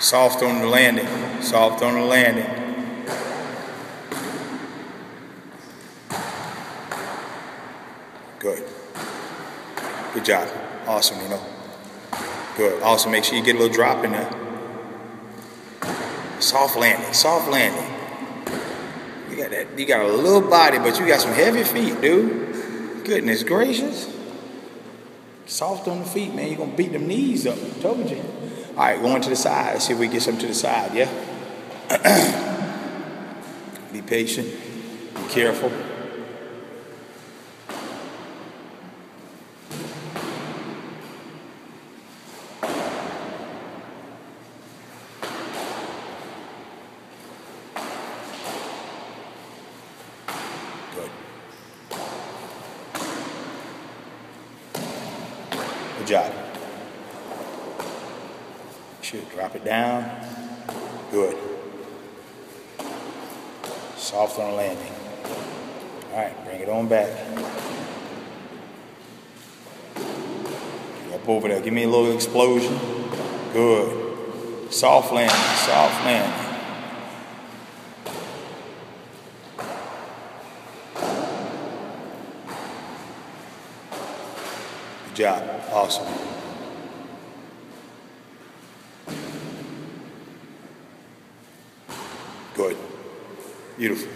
Soft on the landing. Soft on the landing. Good. Good job. Awesome, Nino. Good. Also, make sure you get a little drop in there. Soft landing. Soft landing. You got a little body, but you got some heavy feet, dude. Goodness gracious. Soft on the feet, man. You're going to beat them knees up. I told you. All right, going to the side. Let's see if we can get something to the side, yeah? Be patient. Be careful. Good. Good job. Should drop it down. Good. Soft on the landing. All right, bring it on back. Get up over there. Give me a little explosion. Good. Soft landing. Soft landing. Good job. Awesome. Good. Beautiful.